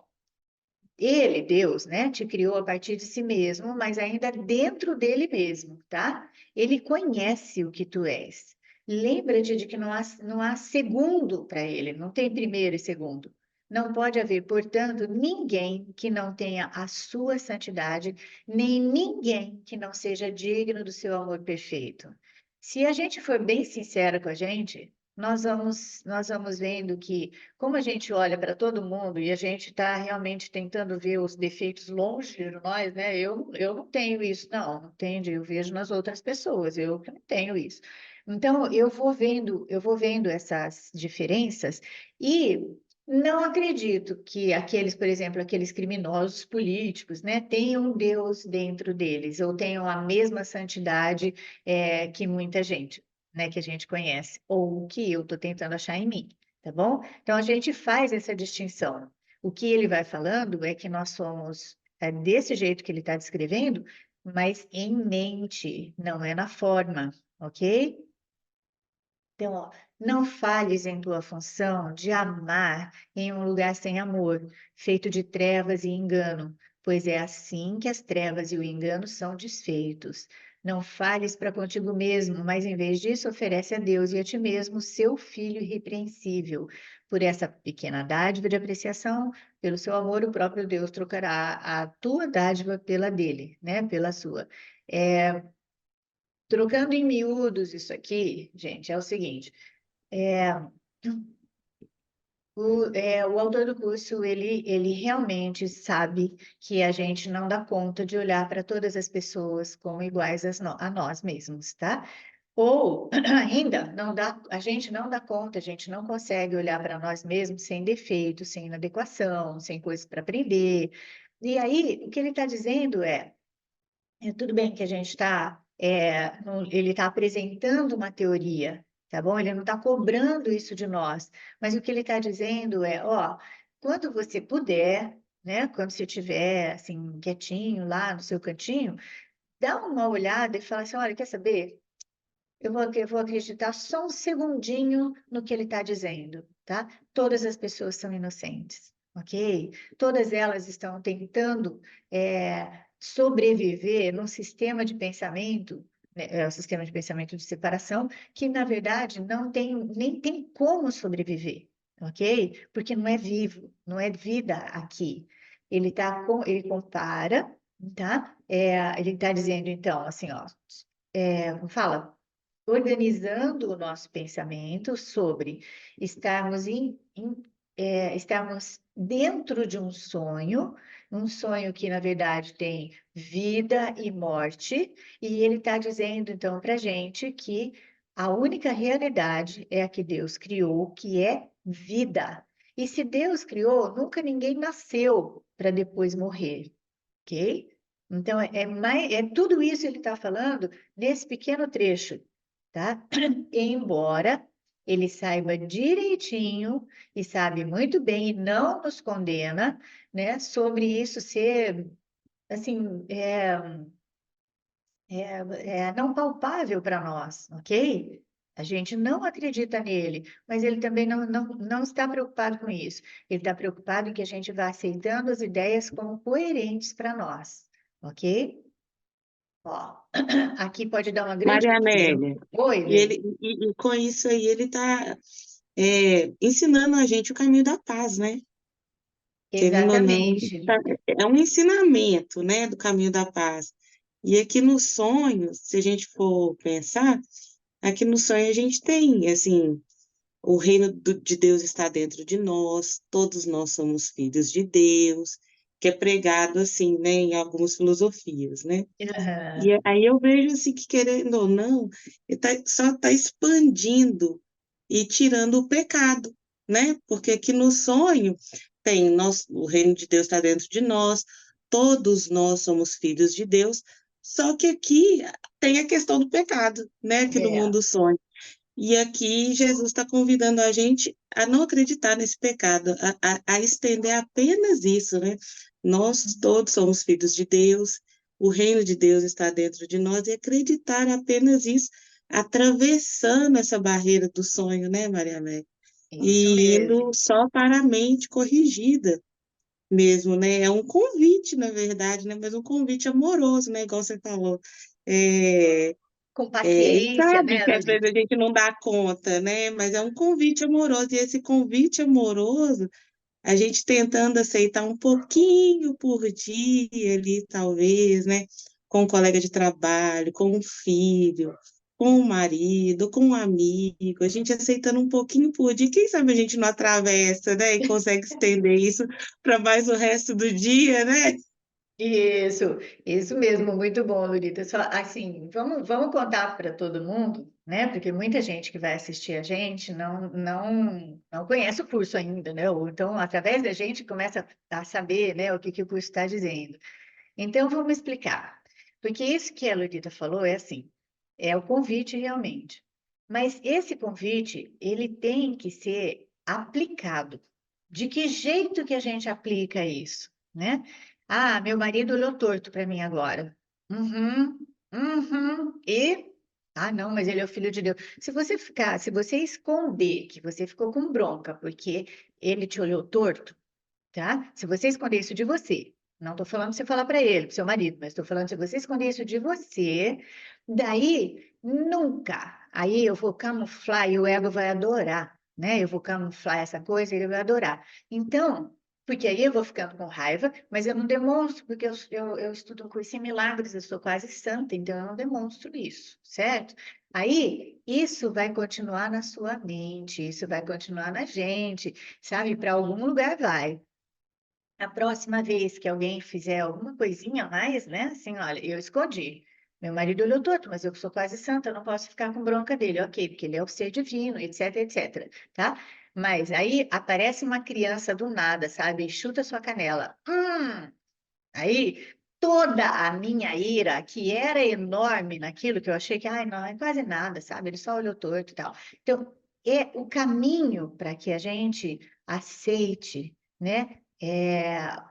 A: ele, Deus, né, te criou a partir de si mesmo, mas ainda dentro dele mesmo, tá? Ele conhece o que tu és. Lembra-te de que não há segundo para ele, não tem primeiro e segundo. Não pode haver, portanto, ninguém que não tenha a sua santidade, nem ninguém que não seja digno do seu amor perfeito. Se a gente for bem sincero com a gente, nós vamos vendo que como a gente olha para todo mundo e a gente está realmente tentando ver os defeitos longe de nós, né? Eu não tenho isso, não tenho, eu vejo nas outras pessoas, eu que não tenho isso. Então, eu vou vendo essas diferenças e não acredito que aqueles, por exemplo, aqueles criminosos políticos, né, tenham um Deus dentro deles, ou tenham a mesma santidade, que muita gente, né, que a gente conhece, ou que eu estou tentando achar em mim. Tá bom? Então a gente faz essa distinção. O que ele vai falando é que nós somos desse jeito que ele está descrevendo, mas em mente, não é na forma, ok? Então, ó, não falhes em tua função de amar em um lugar sem amor, feito de trevas e engano, pois é assim que as trevas e o engano são desfeitos. Não falhes para contigo mesmo, mas em vez disso, oferece a Deus e a ti mesmo seu Filho irrepreensível. Por essa pequena dádiva de apreciação, pelo seu amor, o próprio Deus trocará a tua dádiva pela dele, né? Pela sua. É, trocando em miúdos isso aqui, gente, é o seguinte. É, o autor do curso, ele realmente sabe que a gente não dá conta de olhar para todas as pessoas como iguais a nós mesmos, tá? Ou ainda, a gente não dá conta, a gente não consegue olhar para nós mesmos sem defeito, sem inadequação, sem coisas para aprender. E aí, o que ele está dizendo tudo bem que a gente está, ele está apresentando uma teoria, tá bom? Ele não está cobrando isso de nós, mas o que ele está dizendo ó, quando você puder, né? Quando você estiver assim quietinho lá no seu cantinho, dá uma olhada e fala assim, olha, quer saber? Eu vou acreditar só um segundinho no que ele está dizendo, tá? Todas as pessoas são inocentes, ok? Todas elas estão tentando sobreviver num sistema de pensamento, né, o sistema de pensamento de separação, que na verdade nem tem como sobreviver, ok? Porque não é vivo, não é vida aqui. Ele compara, tá? Ele está dizendo então, assim, ó, fala organizando o nosso pensamento sobre estarmos, estarmos dentro de um sonho que, na verdade, tem vida e morte, e ele está dizendo, então, para a gente que a única realidade é a que Deus criou, que é vida. E se Deus criou, nunca ninguém nasceu para depois morrer, ok? Então, tudo isso ele está falando nesse pequeno trecho, tá? Embora ele saiba direitinho e sabe muito bem e não nos condena, né, sobre isso ser, assim, não palpável para nós, ok? A gente não acredita nele, mas ele também não está preocupado com isso. Ele está preocupado em que a gente vá aceitando as ideias como coerentes para nós, ok? Ó, aqui pode dar uma grande
E: Maria
A: confusão.
E: Amélia,
A: Oi,
E: e, ele,
A: Lê.
E: e com isso aí ele está ensinando a gente o caminho da paz, né? Querendo ou não,
A: Exatamente.
E: é um ensinamento, né, do caminho da paz. E aqui no sonho, se a gente for pensar, aqui no sonho a gente tem, assim, o reino de Deus está dentro de nós, todos nós somos filhos de Deus, que é pregado assim, né, em algumas filosofias, né? E
A: Aham.
E: aí eu vejo assim que, querendo ou não, ele só está expandindo e tirando o pecado, né? Porque aqui no sonho tem nós, o reino de Deus está dentro de nós, todos nós somos filhos de Deus, só que aqui tem a questão do pecado, né? Aqui no
A: É,
E: mundo do sonho. E aqui Jesus está convidando a gente a não acreditar nesse pecado, a estender apenas isso, né? Nós todos somos filhos de Deus, o reino de Deus está dentro de nós, e acreditar apenas isso, atravessando essa barreira do sonho, né, Maria Amélia?
A: isso
E: E indo
A: mesmo.
E: só para a mente corrigida mesmo, né? É um convite, na verdade, né? Mas um convite amoroso, né? Igual você falou. É,
A: Com
E: ele
A: paciência,
E: sabe
A: né,
E: que às vezes
A: Lolita?
E: a gente não dá conta, né? Mas é um convite amoroso, e esse convite amoroso, a gente tentando aceitar um pouquinho por dia ali, talvez, né? Com um colega de trabalho, com um filho, com um marido, com um amigo, a gente aceitando um pouquinho por dia. Quem sabe a gente não atravessa, né? E consegue estender isso para mais o resto do dia, né?
A: Isso mesmo, muito bom, Lolita. Só assim, vamos contar para todo mundo, né? Porque muita gente que vai assistir a gente não conhece o curso ainda, né? Ou então, através da gente, começa a saber, né, o que o curso está dizendo. Então, vamos explicar. Porque isso que a Lolita falou é assim, é o convite realmente. Mas esse convite, ele tem que ser aplicado. De que jeito que a gente aplica isso, né? Ah, meu marido olhou torto para mim agora. Uhum, uhum. E? Ah, não, mas ele é o filho de Deus. Se você esconder que você ficou com bronca porque ele te olhou torto, tá? Se você esconder isso de você, não estou falando para você falar para ele, para seu marido, mas estou falando se você esconder isso de você, daí nunca. Aí eu vou camuflar e o ego vai adorar, né? Eu vou camuflar essa coisa e ele vai adorar. Então, porque aí eu vou ficando com raiva, mas eu não demonstro, porque eu estudo um curso em milagres, eu sou quase santa, então eu não demonstro isso, certo? Aí, isso vai continuar na sua mente, isso vai continuar na gente, sabe? Para algum lugar vai. A próxima vez que alguém fizer alguma coisinha a mais, né? Assim, olha, eu escondi. Meu marido olhou torto, mas eu que sou quase santa, eu não posso ficar com bronca dele, ok, porque ele é o ser divino, etc, etc, tá? Mas aí aparece uma criança do nada, sabe? E chuta sua canela. Aí toda a minha ira, que era enorme naquilo que eu achei que, ai, não, é quase nada, sabe? Ele só olhou torto e tal. Então, é o caminho para que a gente aceite, né?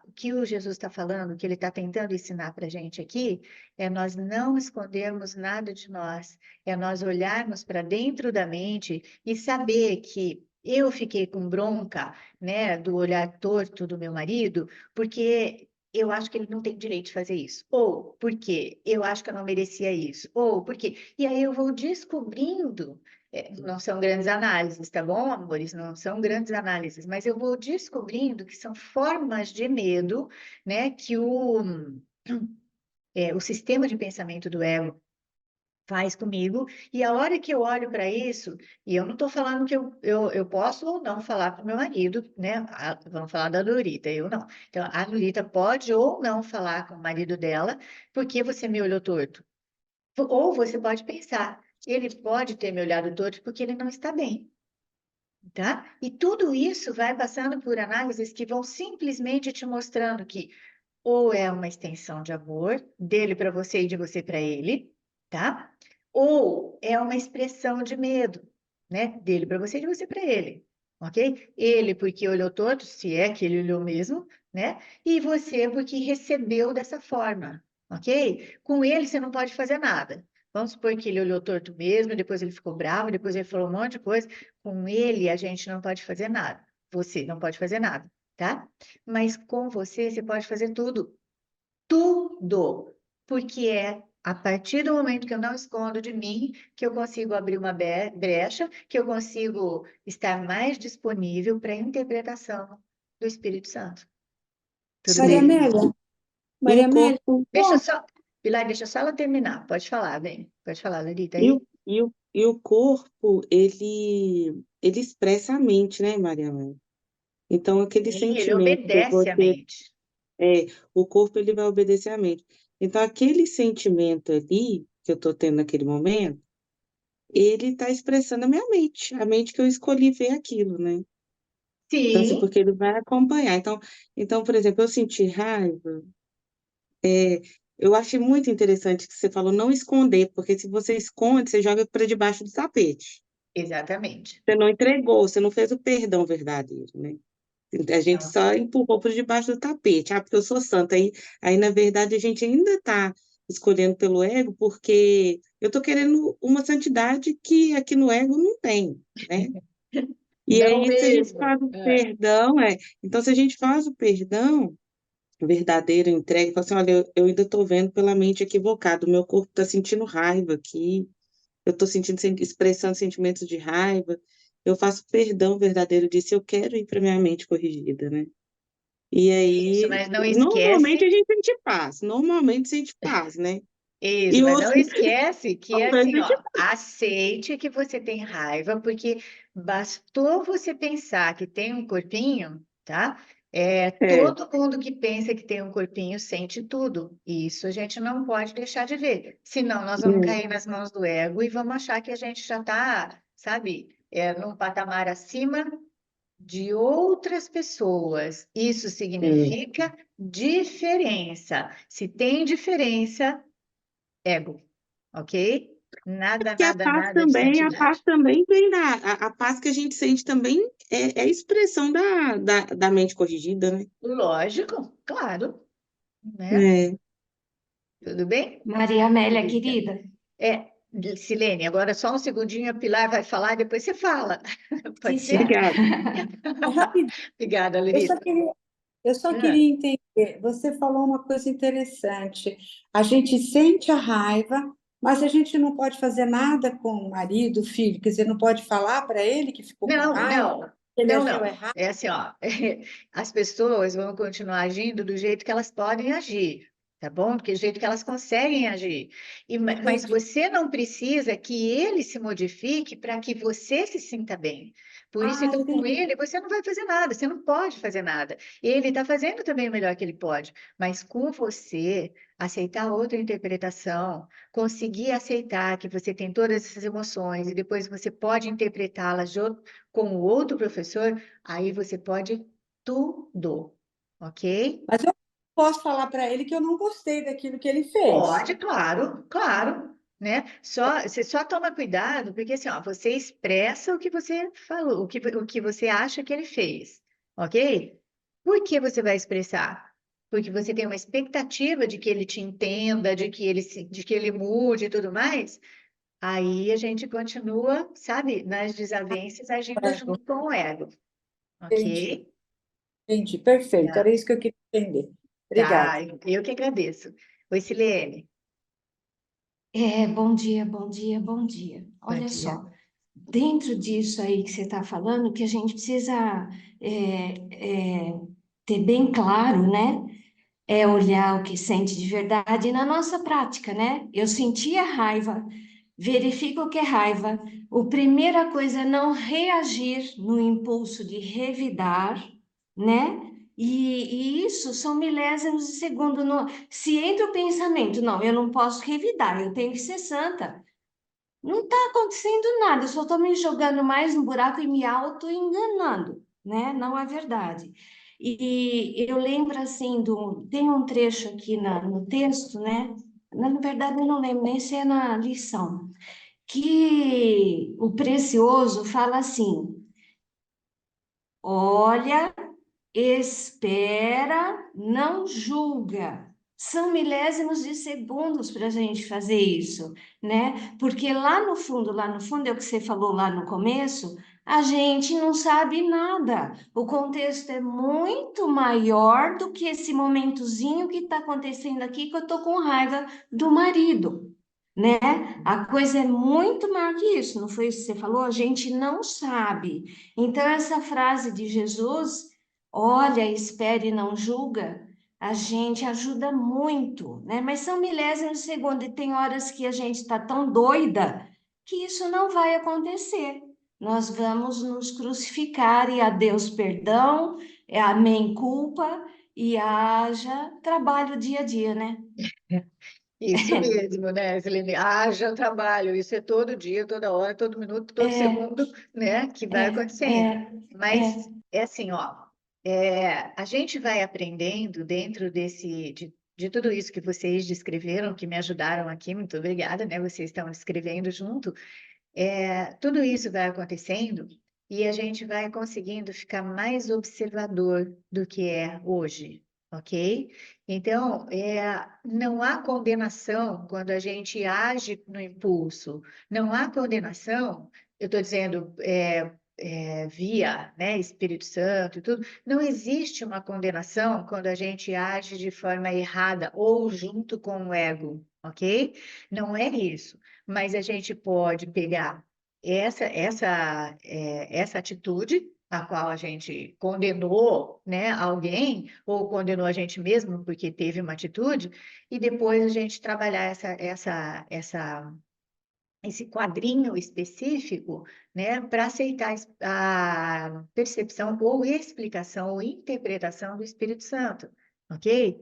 A: O que o Jesus está falando, o que ele está tentando ensinar para a gente aqui, é nós não escondermos nada de nós, é nós olharmos para dentro da mente e saber que eu fiquei com bronca, né, do olhar torto do meu marido, porque eu acho que ele não tem direito de fazer isso. Ou porque eu acho que eu não merecia isso. Ou porque. E aí eu vou descobrindo. Não são grandes análises, tá bom, amores? Não são grandes análises, mas eu vou descobrindo que são formas de medo, né, que o sistema de pensamento do ego faz comigo, e a hora que eu olho para isso, e eu não estou falando que eu posso ou não falar para o meu marido, né? Vamos falar da Lurita, eu não. Então, a Lurita pode ou não falar com o marido dela, porque você me olhou torto. Ou você pode pensar, ele pode ter me olhado torto porque ele não está bem, tá? E tudo isso vai passando por análises que vão simplesmente te mostrando que ou é uma extensão de amor dele para você e de você para ele, tá? Ou é uma expressão de medo, né? Dele para você e de você para ele, ok? Ele porque olhou torto, se é que ele olhou mesmo, né? E você porque recebeu dessa forma, ok? Com ele você não pode fazer nada. Vamos supor que ele olhou torto mesmo, depois ele ficou bravo, depois ele falou um monte de coisa. Com ele a gente não pode fazer nada. Você não pode fazer nada, tá? Mas com você, você pode fazer tudo. Tudo. Porque é a partir do momento que eu não escondo de mim, que eu consigo abrir uma brecha, que eu consigo estar mais disponível para a interpretação do Espírito Santo. Tudo
D: Maria
A: bem?
D: Amélia,
E: E
D: Maria
E: o
D: Amélia,
E: corpo,
A: Deixa só, Pilar, deixa só ela terminar. Pode falar, bem. Pode falar, Larita,
E: e
A: aí.
E: o, e o corpo, ele expressa a mente, né, Mariana? Então, aquele
A: Sim, ele
E: sentimento que
A: obedece à
E: você
A: mente.
E: é, o corpo ele vai obedecer à mente. Então, aquele sentimento ali que eu estou tendo naquele momento, ele está expressando a mente que eu escolhi ver aquilo, né? Então, assim,
A: Sim,
E: porque ele vai acompanhar. Então, por exemplo, eu senti raiva, eu achei muito interessante que você falou não esconder, porque se você esconde, você joga para debaixo do tapete.
A: exatamente.
E: Você não entregou, você não fez o perdão verdadeiro, né? A gente
A: Então,
E: só empurrou por debaixo do tapete. Ah, porque eu sou santa. Aí, na verdade, a gente ainda está escolhendo pelo ego, porque eu estou querendo uma santidade que aqui no ego não tem, né? E
A: não
E: aí, se a gente
A: mesmo.
E: faz o perdão, então, se a gente faz o perdão verdadeiro, entregue, fala assim, olha, eu ainda estou vendo pela mente equivocada, o meu corpo está sentindo raiva aqui, eu estou sentindo, expressando sentimentos de raiva, eu faço perdão verdadeiro disso, eu quero ir para minha mente corrigida, né? E
A: Isso,
E: aí,
A: mas não
E: normalmente
A: esquece.
E: a gente sente paz, normalmente sente paz, né?
A: Isso,
E: E
A: mas não
E: outros,
A: esquece que é
E: talvez
A: assim,
E: sente
A: ó, aceite que você tem raiva, porque bastou você pensar que tem um corpinho, tá?
E: é,
A: Todo mundo que pensa que tem um corpinho sente tudo. E isso a gente não pode deixar de ver. Senão nós vamos
E: hum,
A: cair nas mãos do ego e vamos achar que a gente já está, sabe, num patamar acima de outras pessoas. Isso
E: hum.
A: significa diferença. Se tem diferença, ego, ok? Nada,
E: Que
A: nada, nada de
E: a paz
A: santidade.
E: também vem a paz que a gente sente também é a expressão da mente corrigida, né?
A: Lógico, claro, né?
E: É.
A: Tudo bem?
F: Maria Amélia,
A: Larita?
F: querida,
A: É, Silene, agora só um segundinho, a Pilar vai falar, depois você fala.
F: sim,
A: Pode ser?
F: senhora.
E: Obrigada.
D: é rapidinho.
A: Obrigada,
D: Eu só
A: Larita.
D: queria, eu só
A: Ah,
D: queria entender. Você falou uma coisa interessante. A gente sente a raiva, mas a gente não pode fazer nada com o marido, o filho. Quer dizer, não pode falar para ele que ficou com
A: não,
D: raiva,
A: não,
D: que ele
A: não,
D: agiu
A: não.
D: errado.
A: É assim, ó. As pessoas vão continuar agindo do jeito que elas podem agir, tá bom? Porque é o jeito que elas conseguem agir. Mas
D: Entendi.
A: você não precisa que ele se modifique para que você se sinta bem. Por isso,
D: Ah,
A: então, com
D: entendi.
A: ele, você não vai fazer nada, você não pode fazer nada. Ele está fazendo também o melhor que ele pode, mas com você, aceitar outra interpretação, conseguir aceitar que você tem todas essas emoções e depois você pode interpretá-las com o outro professor, aí você pode tudo, ok?
D: Mas eu posso falar para ele que eu não gostei daquilo que ele fez.
A: Pode, claro, claro, né? Você só toma cuidado, porque assim, ó, você expressa o que você falou, o que você acha que ele fez, ok? Por que você vai expressar? Porque você tem uma expectativa de que ele te entenda, de que ele mude e tudo mais. Aí a gente continua, sabe, nas desavenças, agindo
D: Ego.
A: junto com o ego,
D: Entendi,
A: ok?
D: entendi. Perfeito.
A: Tá,
D: Era isso que eu queria entender. Obrigada.
A: tá, eu que agradeço. Oi, Silene.
F: Bom dia, bom dia, bom dia.
A: Bom
F: Olha
A: dia.
F: só, dentro disso aí que você está falando, que a gente precisa ter bem claro, né? É olhar o que sente de verdade e na nossa prática, né? Eu senti a raiva, verifico o que é raiva. A primeira coisa é não reagir no impulso de revidar, né? E isso são milésimos de segundo. Se entra o pensamento, não, eu não posso revidar, eu tenho que ser santa. Não está acontecendo nada, eu só estou me jogando mais no buraco e me auto-enganando, né? Não é verdade. E eu lembro assim, tem um trecho aqui no texto, né? Na verdade, eu não lembro nem se é na lição, que o Precioso fala assim: olha, espera, não julga. São milésimos de segundos para a gente fazer isso, né? Porque lá no fundo, é o que você falou lá no começo, a gente não sabe nada. O contexto é muito maior do que esse momentozinho que está acontecendo aqui, que eu estou com raiva do marido, né? A coisa é muito maior que isso, não foi isso que você falou? A gente não sabe. Então, essa frase de Jesus, olha, espere e não julga, a gente ajuda muito, né? Mas são milésimos de segundo e tem horas que a gente está tão doida que isso não vai acontecer. Nós vamos nos crucificar e a Deus perdão, amém culpa e haja trabalho dia a dia, né?
A: Isso mesmo, né, Selene? Haja trabalho, isso é todo dia, toda hora, todo minuto, todo
F: É,
A: segundo, né, que vai acontecendo.
F: é,
A: Mas é assim, ó, a gente vai aprendendo dentro de tudo isso que vocês descreveram, que me ajudaram aqui, muito obrigada, né? Vocês estão escrevendo junto. Tudo isso vai acontecendo e a gente vai conseguindo ficar mais observador do que é hoje, ok? Então, não há condenação quando a gente age no impulso, não há condenação, eu estou dizendo, via, né, Espírito Santo e tudo, não existe uma condenação quando a gente age de forma errada ou junto com o ego, ok? Não é isso. Mas a gente pode pegar essa atitude, a qual a gente condenou, né, alguém, ou condenou a gente mesmo porque teve uma atitude, e depois a gente trabalhar esse quadrinho específico, né, para aceitar a percepção ou explicação ou interpretação do Espírito Santo, ok?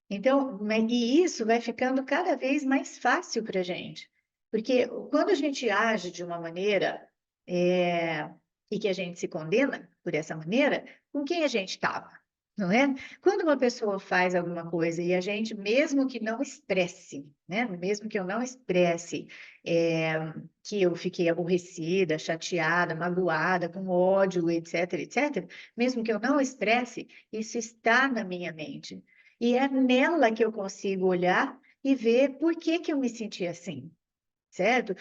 A: Então, e isso vai ficando cada vez mais fácil para a gente, porque quando a gente age de uma maneira é, e que a gente se condena por essa maneira, com quem a gente estava, não é? Quando uma pessoa faz alguma coisa e a gente, mesmo que não expresse, né? Mesmo que eu não expresse é, que eu fiquei aborrecida, chateada, magoada, com ódio, etc., etc., mesmo que eu não expresse, isso está na minha mente. E é nela que eu consigo olhar e ver por que que eu me senti assim, certo?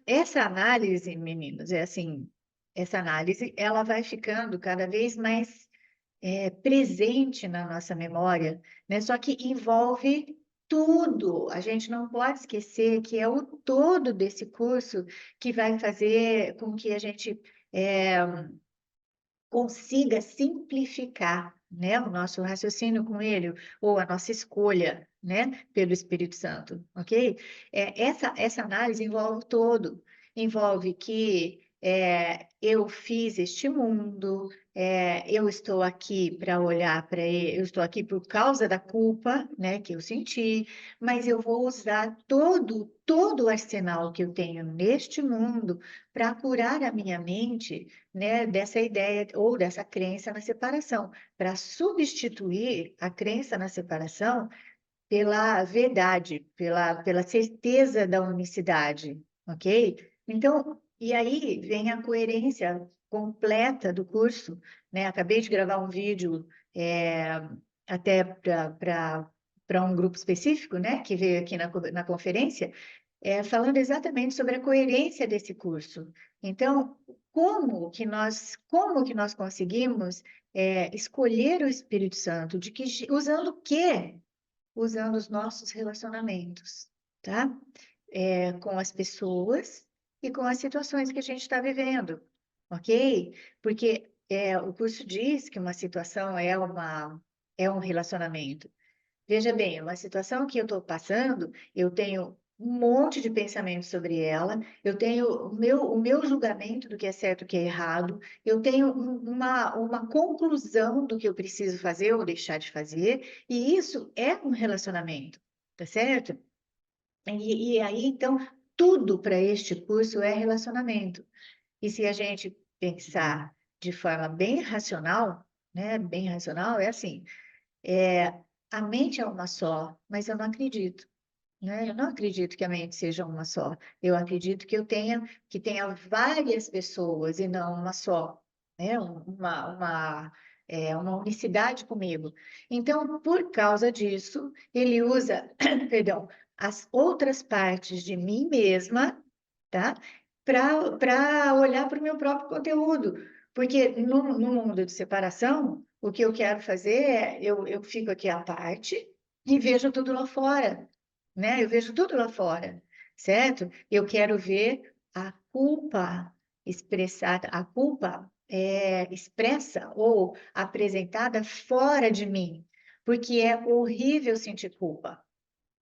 A: Essa análise, meninos, é assim, essa análise, ela vai ficando cada vez mais presente na nossa memória, né? Só que envolve tudo. A gente não pode esquecer que é o todo desse curso que vai fazer com que a gente é, consiga simplificar, né, o nosso raciocínio com ele, ou a nossa escolha, né, pelo Espírito Santo, ok? Essa análise envolve o todo, envolve que eu fiz este mundo, eu estou aqui para olhar para ele, eu estou aqui por causa da culpa, né, que eu senti, mas eu vou usar todo o arsenal que eu tenho neste mundo para curar a minha mente, né, dessa ideia ou dessa crença na separação, para substituir a crença na separação pela verdade, pela certeza da unicidade, ok? Então, e aí vem a coerência completa do curso, né? Acabei de gravar um vídeo até para um grupo específico, né, que veio aqui na conferência, falando exatamente sobre a coerência desse curso. Então, como que nós conseguimos escolher o Espírito Santo? Usando o quê? Usando os nossos relacionamentos, tá? Com as pessoas e com as situações que a gente está vivendo, ok? Porque o curso diz que uma situação é um relacionamento. Veja bem, uma situação que eu estou passando, eu tenho um monte de pensamentos sobre ela, eu tenho o meu julgamento do que é certo e o que é errado, eu tenho uma conclusão do que eu preciso fazer ou deixar de fazer, e isso é um relacionamento, tá certo? E aí, então, tudo para este curso é relacionamento. E se a gente pensar de forma bem racional, né, bem racional, é assim. É, a mente é uma só, mas eu não acredito. né? Eu não acredito que a mente seja uma só. Eu acredito que tenha várias pessoas e não uma só, né? Uma unicidade comigo. Então, por causa disso, ele usa, perdão, as outras partes de mim mesma, tá? Para olhar para o meu próprio conteúdo. Porque no mundo de separação, o que eu quero fazer é, eu fico aqui à parte e vejo tudo lá fora, né? Eu vejo tudo lá fora, certo? Eu quero ver a culpa expressada, a culpa expressa ou apresentada fora de mim, porque é horrível sentir culpa.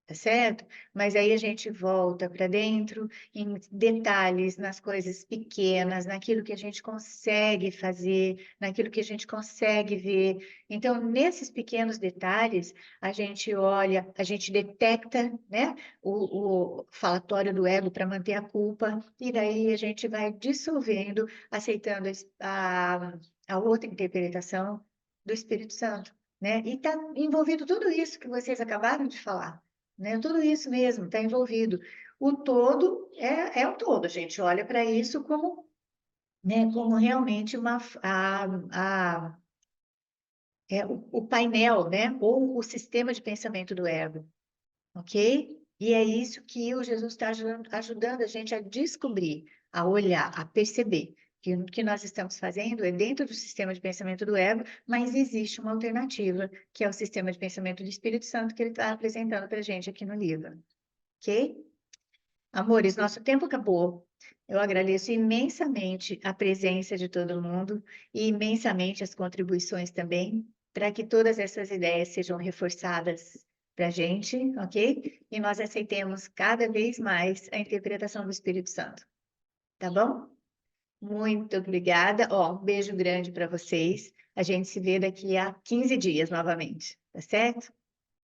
A: Tá certo? Mas aí a gente volta para dentro, em detalhes, nas coisas pequenas, naquilo que a gente consegue fazer, naquilo que a gente consegue ver. Então, nesses pequenos detalhes, a gente olha, a gente detecta, né, o falatório do ego para manter a culpa, e daí a gente vai dissolvendo, aceitando a outra interpretação do Espírito Santo, né? E está envolvido tudo isso que vocês acabaram de falar, né? Tudo isso mesmo está envolvido. O todo é o todo, a gente olha para isso como, né, como realmente o painel, né, ou o sistema de pensamento do ego, ok? E é isso que o Jesus está ajudando a gente a descobrir, a olhar, a perceber. Que o que nós estamos fazendo é dentro do sistema de pensamento do ego, mas existe uma alternativa, que é o sistema de pensamento do Espírito Santo, que ele está apresentando para a gente aqui no livro. Ok? Amores, nosso tempo acabou. Eu agradeço imensamente a presença de todo mundo e imensamente as contribuições também, para que todas essas ideias sejam reforçadas para a gente, ok? E nós aceitemos cada vez mais a interpretação do Espírito Santo, tá bom? Muito obrigada. Ó, um beijo grande para vocês. A gente se vê daqui a 15 dias novamente, tá certo?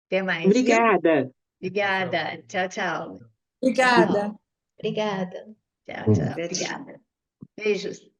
A: Até mais, viu?
E: Obrigada.
A: Obrigada. Tchau, tchau.
D: Obrigada.
A: Tchau. Obrigada. Tchau, tchau. Obrigada. Beijos.